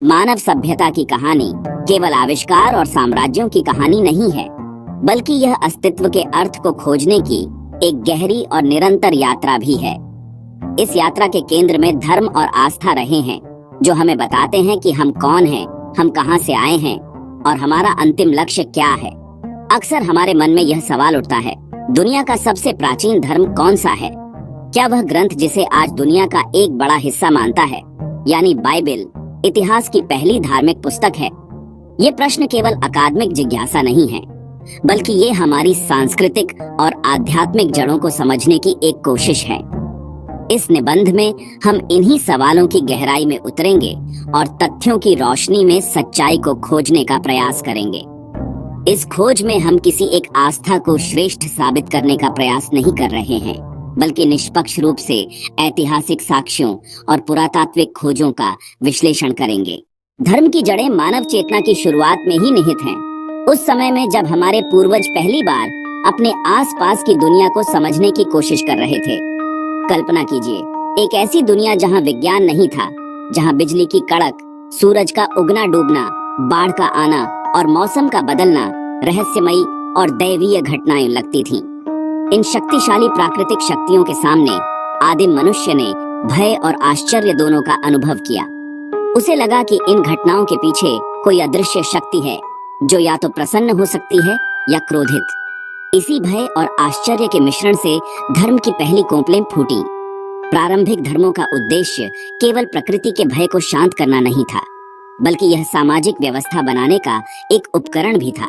मानव सभ्यता की कहानी केवल आविष्कार और साम्राज्यों की कहानी नहीं है, बल्कि यह अस्तित्व के अर्थ को खोजने की एक गहरी और निरंतर यात्रा भी है। इस यात्रा के केंद्र में धर्म और आस्था रहे हैं, जो हमें बताते हैं कि हम कौन हैं, हम कहां से आए हैं और हमारा अंतिम लक्ष्य क्या है। अक्सर हमारे मन में यह सवाल उठता है, दुनिया का सबसे प्राचीन धर्म कौन सा है? क्या वह ग्रंथ जिसे आज दुनिया का एक बड़ा हिस्सा मानता है, यानी बाइबल, इतिहास की पहली धार्मिक पुस्तक है? ये प्रश्न केवल अकादमिक जिज्ञासा नहीं है, बल्कि ये हमारी सांस्कृतिक और आध्यात्मिक जड़ों को समझने की एक कोशिश है। इस निबंध में हम इन्हीं सवालों की गहराई में उतरेंगे और तथ्यों की रोशनी में सच्चाई को खोजने का प्रयास करेंगे। इस खोज में हम किसी एक आस्था को श्रेष्ठ साबित करने का प्रयास नहीं कर रहे हैं, बल्कि निष्पक्ष रूप से ऐतिहासिक साक्ष्यों और पुरातात्विक खोजों का विश्लेषण करेंगे। धर्म की जड़ें मानव चेतना की शुरुआत में ही निहित हैं। उस समय में जब हमारे पूर्वज पहली बार अपने आसपास की दुनिया को समझने की कोशिश कर रहे थे। कल्पना कीजिए, एक ऐसी दुनिया जहां विज्ञान नहीं था, जहां बिजली की कड़क, सूरज का उगना डूबना, बाढ़ का आना और मौसम का बदलना रहस्यमयी और दैवीय घटनाएं लगती थीं। इन शक्तिशाली प्राकृतिक शक्तियों के सामने आदिम मनुष्य ने भय और आश्चर्य दोनों का अनुभव किया। उसे लगा कि इन घटनाओं के पीछे कोई अदृश्य शक्ति है, जो या तो प्रसन्न हो सकती है या क्रोधित। इसी भय और आश्चर्य के मिश्रण से धर्म की पहली कोंपलें फूटी। प्रारंभिक धर्मों का उद्देश्य केवल प्रकृति के भय को शांत करना नहीं था, बल्कि यह सामाजिक व्यवस्था बनाने का एक उपकरण भी था।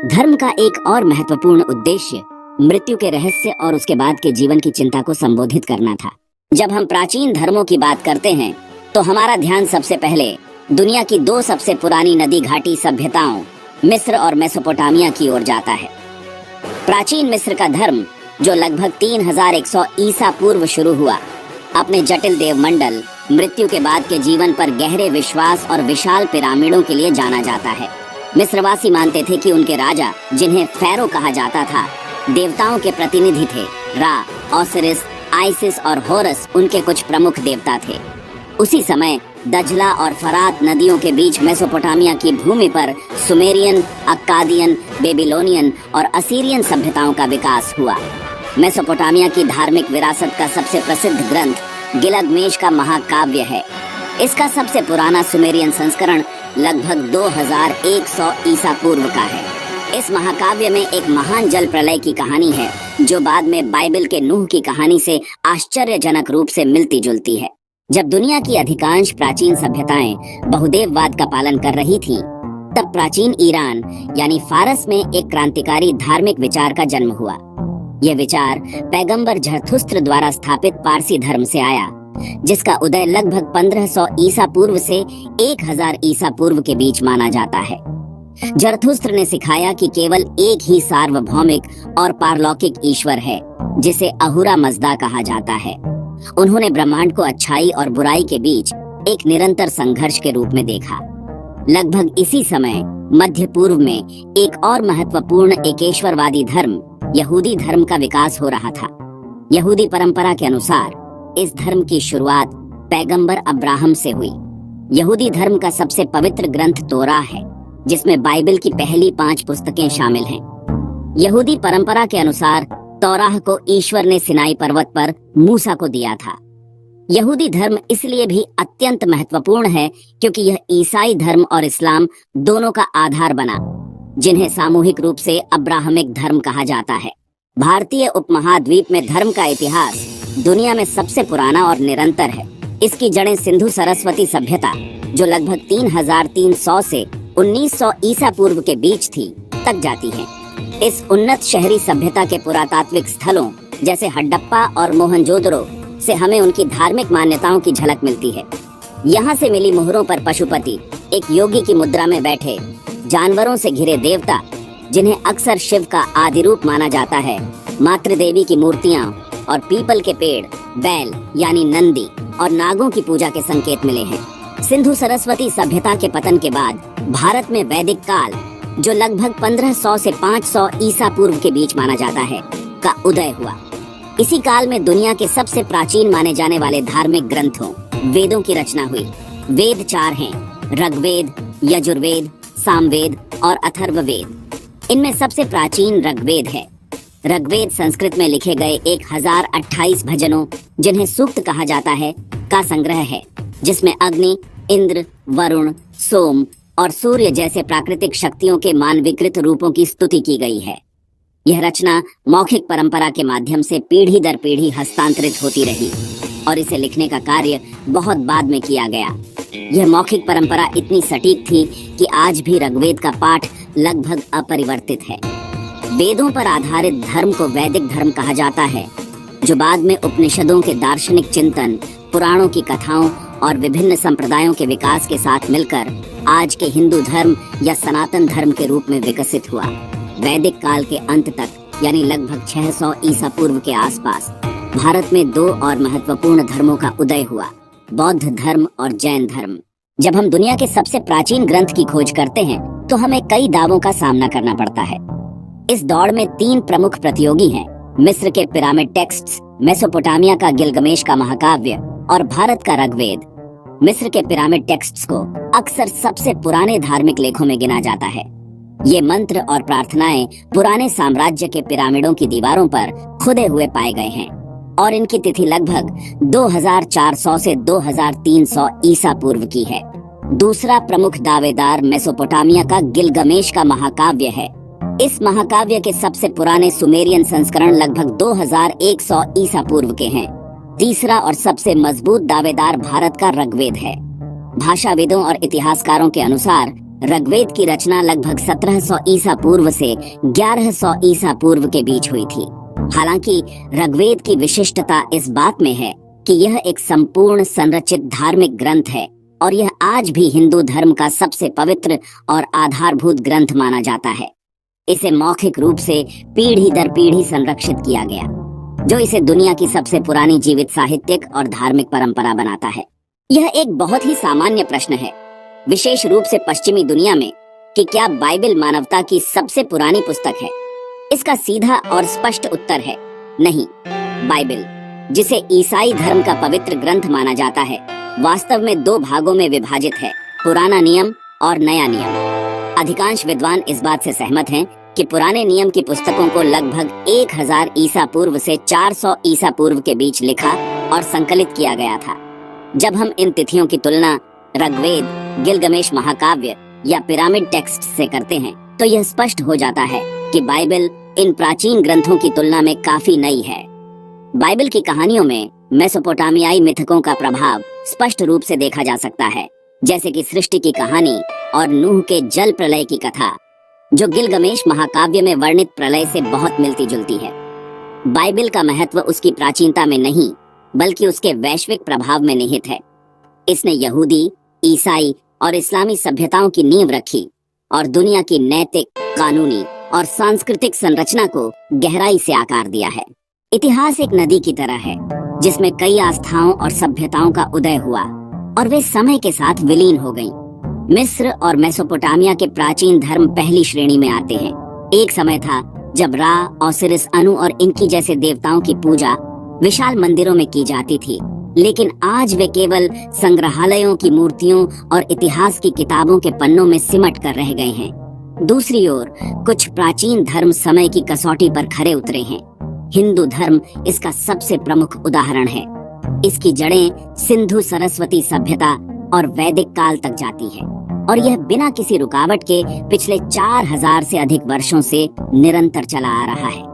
धर्म का एक और महत्वपूर्ण उद्देश्य मृत्यु के रहस्य और उसके बाद के जीवन की चिंता को संबोधित करना था। जब हम प्राचीन धर्मों की बात करते हैं, तो हमारा ध्यान सबसे पहले दुनिया की दो सबसे पुरानी नदी घाटी सभ्यताओं मिस्र और मेसोपोटामिया की ओर जाता है। प्राचीन मिस्र का धर्म, जो लगभग 3100 ईसा पूर्व शुरू हुआ, अपने जटिल देवमंडल, मृत्यु के बाद के जीवन पर गहरे विश्वास और विशाल पिरामिडों के लिए जाना जाता है। मिस्रवासी मानते थे कि उनके राजा, जिन्हें फैरो कहा जाता था, देवताओं के प्रतिनिधि थे। रा, ओसिरिस, आइसिस और होरस उनके कुछ प्रमुख देवता थे। उसी समय दजला और फरात नदियों के बीच मेसोपोटामिया की भूमि पर सुमेरियन, अक्कादियन, बेबीलोनियन और असीरियन सभ्यताओं का विकास हुआ। मेसोपोटामिया की धार्मिक विरासत का सबसे प्रसिद्ध ग्रंथ गिलगमेश का महाकाव्य है। इसका सबसे पुराना सुमेरियन संस्करण लगभग 2100 ईसा पूर्व का है। इस महाकाव्य में एक महान जल प्रलय की कहानी है, जो बाद में बाइबल के नूह की कहानी से आश्चर्यजनक रूप से मिलती जुलती है। जब दुनिया की अधिकांश प्राचीन सभ्यताएं बहुदेववाद का पालन कर रही थीं, तब प्राचीन ईरान यानी फारस में एक क्रांतिकारी धार्मिक विचार का जन्म हुआ। यह विचार पैगंबर जरथुस्त्र द्वारा स्थापित पारसी धर्म से आया, जिसका उदय लगभग 1500 ईसा पूर्व से 1000 ईसा पूर्व के बीच माना जाता है। जरथुस्त्र ने सिखाया कि केवल एक ही सार्वभौमिक और पारलौकिक ईश्वर है, जिसे अहुरा मज़दा कहा जाता है। उन्होंने ब्रह्मांड को अच्छाई और बुराई के बीच एक निरंतर संघर्ष के रूप में देखा। लगभग इसी समय मध्य पूर्व में एक और महत्वपूर्ण एकेश्वरवादी धर्म, यहूदी धर्म का विकास हो रहा था। यहूदी परंपरा के अनुसार इस धर्म की शुरुआत पैगंबर अब्राहम से हुई। यहूदी धर्म का सबसे पवित्र ग्रंथ तोरा है, जिसमें बाइबल की पहली 5 पुस्तकें शामिल हैं। यहूदी परंपरा के अनुसार तौराह को ईश्वर ने सिनाई पर्वत पर मूसा को दिया था। यहूदी धर्म इसलिए भी अत्यंत महत्वपूर्ण है क्योंकि यह ईसाई धर्म और इस्लाम दोनों का आधार बना, जिन्हें सामूहिक रूप से अब्राहमिक धर्म कहा जाता है। भारतीय उपमहाद्वीप में धर्म का इतिहास दुनिया में सबसे पुराना और निरंतर है। इसकी जड़ें सिंधु सरस्वती सभ्यता, जो लगभग 3300 से 1900 ईसा पूर्व के बीच थी, तक जाती हैं। इस उन्नत शहरी सभ्यता के पुरातात्विक स्थलों जैसे हड्डप्पा और मोहनजोदड़ो से हमें उनकी धार्मिक मान्यताओं की झलक मिलती है। यहाँ से मिली मोहरों पर पशुपति, एक योगी की मुद्रा में बैठे, जानवरों से घिरे देवता, जिन्हें अक्सर शिव का आदि रूप माना जाता है, मातृदेवी की मूर्तियाँ और पीपल के पेड़, बैल यानी नंदी और नागों की पूजा के संकेत मिले हैं। सिंधु सरस्वती सभ्यता के पतन के बाद भारत में वैदिक काल, जो लगभग 1500 से 500 ईसा पूर्व के बीच माना जाता है, का उदय हुआ। इसी काल में दुनिया के सबसे प्राचीन माने जाने वाले धार्मिक ग्रंथों वेदों की रचना हुई। वेद 4 हैं, ऋग्वेद, यजुर्वेद, सामवेद और अथर्ववेद। इनमें सबसे प्राचीन ऋग्वेद है। ऋग्वेद संस्कृत में लिखे गए 1028 भजनों, जिन्हें सूक्त कहा जाता है, का संग्रह है, जिसमें अग्नि, इंद्र, वरुण, सोम और सूर्य जैसे प्राकृतिक शक्तियों के मानवीकृत रूपों की स्तुति की गई है। यह रचना मौखिक परंपरा के माध्यम से पीढ़ी दर पीढ़ी हस्तांतरित होती रही और इसे लिखने का कार्य बहुत बाद में किया गया। यह मौखिक परंपरा इतनी सटीक थी कि आज भी ऋग्वेद का पाठ लगभग अपरिवर्तित है। वेदों पर आधारित धर्म को वैदिक धर्म कहा जाता है, जो बाद में उपनिषदों के दार्शनिक चिंतन, पुराणों की कथाओं और विभिन्न संप्रदायों के विकास के साथ मिलकर आज के हिंदू धर्म या सनातन धर्म के रूप में विकसित हुआ। वैदिक काल के अंत तक, यानी लगभग 600 ईसा पूर्व के आसपास, भारत में दो और महत्वपूर्ण धर्मों का उदय हुआ, बौद्ध धर्म और जैन धर्म। जब हम दुनिया के सबसे प्राचीन ग्रंथ की खोज करते हैं तो हमें कई दावों का सामना करना पड़ता है। इस दौड़ में 3 प्रमुख प्रतियोगी हैं: मिस्र के पिरामिड टेक्स्ट्स, मेसोपोटामिया का गिलगमेश का महाकाव्य और भारत का ऋग्वेद। मिस्र के पिरामिड टेक्स्ट्स को अक्सर सबसे पुराने धार्मिक लेखों में गिना जाता है। ये मंत्र और प्रार्थनाएं पुराने साम्राज्य के पिरामिडों की दीवारों पर खुदे हुए पाए गए हैं और इनकी तिथि लगभग 2400 से 2300 ईसा पूर्व की है। दूसरा प्रमुख दावेदार मेसोपोटामिया का गिलगमेश का महाकाव्य है। इस महाकाव्य के सबसे पुराने सुमेरियन संस्करण लगभग 2100 ईसा पूर्व के हैं। तीसरा और सबसे मजबूत दावेदार भारत का ऋग्वेद है। भाषाविदों और इतिहासकारों के अनुसार ऋग्वेद की रचना लगभग 1700 ईसा पूर्व से 1100 ईसा पूर्व के बीच हुई थी। हालांकि ऋग्वेद की विशिष्टता इस बात में है कि यह एक संपूर्ण संरचित धार्मिक ग्रंथ है और यह आज भी हिंदू धर्म का सबसे पवित्र और आधारभूत ग्रंथ माना जाता है। इसे मौखिक रूप से पीढ़ी दर पीढ़ी संरक्षित किया गया, जो इसे दुनिया की सबसे पुरानी जीवित साहित्यिक और धार्मिक परंपरा बनाता है। यह एक बहुत ही सामान्य प्रश्न है, विशेष रूप से पश्चिमी दुनिया में, कि क्या बाइबल मानवता की सबसे पुरानी पुस्तक है? इसका सीधा और स्पष्ट उत्तर है नहीं। बाइबल, जिसे ईसाई धर्म का पवित्र ग्रंथ माना जाता है, वास्तव में 2 भागों में विभाजित है: पुराना नियम और नया नियम। अधिकांश विद्वान इस बात से सहमत हैं कि पुराने नियम की पुस्तकों को लगभग 1000 ईसा पूर्व से 400 ईसा पूर्व के बीच लिखा और संकलित किया गया था। जब हम इन तिथियों की तुलना ऋग्वेद, गिलगमेश महाकाव्य या पिरामिड टेक्स्ट से करते हैं तो यह स्पष्ट हो जाता है कि बाइबल इन प्राचीन ग्रंथों की तुलना में काफी नई है। बाइबल की कहानियों में मेसोपोटामियाई मिथकों का प्रभाव स्पष्ट रूप से देखा जा सकता है, जैसे कि सृष्टि की कहानी और नूह के जल प्रलय की कथा, जो गिलगमेश महाकाव्य में वर्णित प्रलय से बहुत मिलती जुलती है। बाइबल का महत्व उसकी प्राचीनता में नहीं, बल्कि उसके वैश्विक प्रभाव में निहित है। इसने यहूदी, ईसाई और इस्लामी सभ्यताओं की नींव रखी और दुनिया की नैतिक, कानूनी और सांस्कृतिक संरचना को गहराई से आकार दिया है। इतिहास एक नदी की तरह है, जिसमें कई आस्थाओं और सभ्यताओं का उदय हुआ और वे समय के साथ विलीन हो गईं। मिस्र और मेसोपोटामिया के प्राचीन धर्म पहली श्रेणी में आते हैं। एक समय था जब रा, ओसिरिस, अनु और इनकी जैसे देवताओं की पूजा विशाल मंदिरों में की जाती थी, लेकिन आज वे केवल संग्रहालयों की मूर्तियों और इतिहास की किताबों के पन्नों में सिमट कर रह गए हैं। दूसरी ओर कुछ प्राचीन धर्म समय की कसौटी पर खरे उतरे हैं। हिंदू धर्म इसका सबसे प्रमुख उदाहरण है। इसकी जड़ें सिंधु सरस्वती सभ्यता और वैदिक काल तक जाती है और यह बिना किसी रुकावट के पिछले 4000 से अधिक वर्षों से निरंतर चला आ रहा है।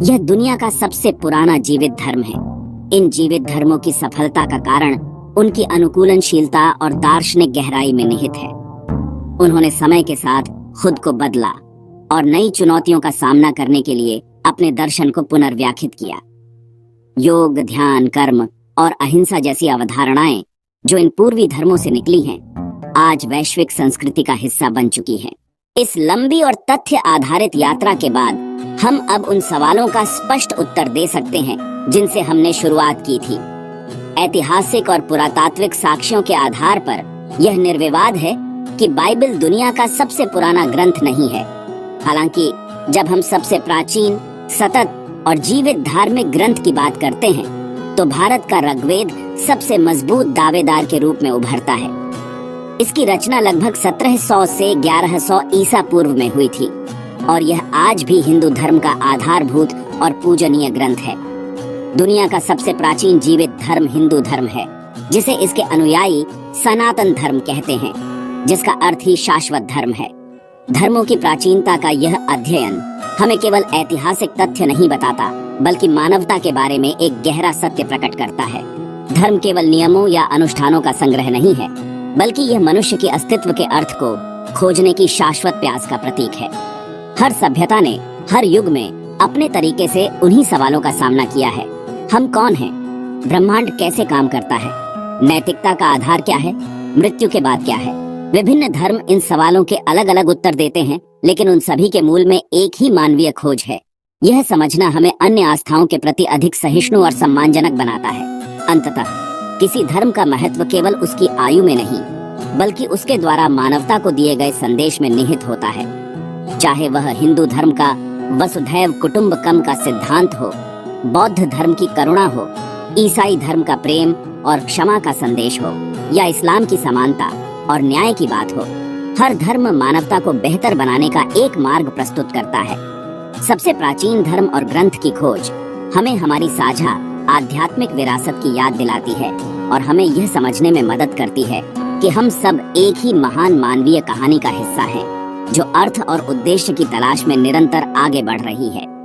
यह दुनिया का सबसे पुराना जीवित धर्म है। इन जीवित धर्मों की सफलता का कारण उनकी अनुकूलनशीलता और दार्शनिक गहराई में निहित है। उन्होंने समय के साथ खुद को बदला और नई चुनौतियों का सामना करने के लिए अपने दर्शन को पुनर्व्याख्यात किया। योग, ध्यान, कर्म और अहिंसा जैसी अवधारणाएं जो इन पूर्वी धर्मों से निकली हैं, आज वैश्विक संस्कृति का हिस्सा बन चुकी हैं। इस लंबी और तथ्य आधारित यात्रा के बाद हम अब उन सवालों का स्पष्ट उत्तर दे सकते हैं जिनसे हमने शुरुआत की थी। ऐतिहासिक और पुरातात्विक साक्ष्यों के आधार पर यह निर्विवाद है कि बाइबल दुनिया का सबसे पुराना ग्रंथ नहीं है। हालांकि जब हम सबसे प्राचीन, सतत और जीवित धार्मिक ग्रंथ की बात करते हैं तो भारत का ऋग्वेद सबसे मजबूत दावेदार के रूप में उभरता है। इसकी रचना लगभग 1700 से 1100 ईसा पूर्व में हुई थी और यह आज भी हिंदू धर्म का आधारभूत और पूजनीय ग्रंथ है। दुनिया का सबसे प्राचीन जीवित धर्म हिंदू धर्म है, जिसे इसके अनुयायी सनातन धर्म कहते हैं, जिसका अर्थ ही शाश्वत धर्म है। धर्मों की प्राचीनता का यह अध्ययन हमें केवल ऐतिहासिक तथ्य नहीं बताता, बल्कि मानवता के बारे में एक गहरा सत्य प्रकट करता है। धर्म केवल नियमों या अनुष्ठानों का संग्रह नहीं है, बल्कि यह मनुष्य के अस्तित्व के अर्थ को खोजने की शाश्वत प्यास का प्रतीक है। हर सभ्यता ने हर युग में अपने तरीके से उन्हीं सवालों का सामना किया है। हम कौन हैं? ब्रह्मांड कैसे काम करता है? नैतिकता का आधार क्या है? मृत्यु के बाद क्या है? विभिन्न धर्म इन सवालों के अलग अलग उत्तर देते हैं, लेकिन उन सभी के मूल में एक ही मानवीय खोज है। यह समझना हमें अन्य आस्थाओं के प्रति अधिक सहिष्णु और सम्मानजनक बनाता है। अंततः किसी धर्म का महत्व केवल उसकी आयु में नहीं, बल्कि उसके द्वारा मानवता को दिए गए संदेश में निहित होता है। चाहे वह हिंदू धर्म का वसुधैव कुटुंबकम का सिद्धांत हो, बौद्ध धर्म की करुणा हो, ईसाई धर्म का प्रेम और क्षमा का संदेश हो, या इस्लाम की समानता और न्याय की बात हो, हर धर्म मानवता को बेहतर बनाने का एक मार्ग प्रस्तुत करता है। सबसे प्राचीन धर्म और ग्रंथ की खोज हमें हमारी साझा आध्यात्मिक विरासत की याद दिलाती है और हमें यह समझने में मदद करती है कि हम सब एक ही महान मानवीय कहानी का हिस्सा हैं, जो अर्थ और उद्देश्य की तलाश में निरंतर आगे बढ़ रही है।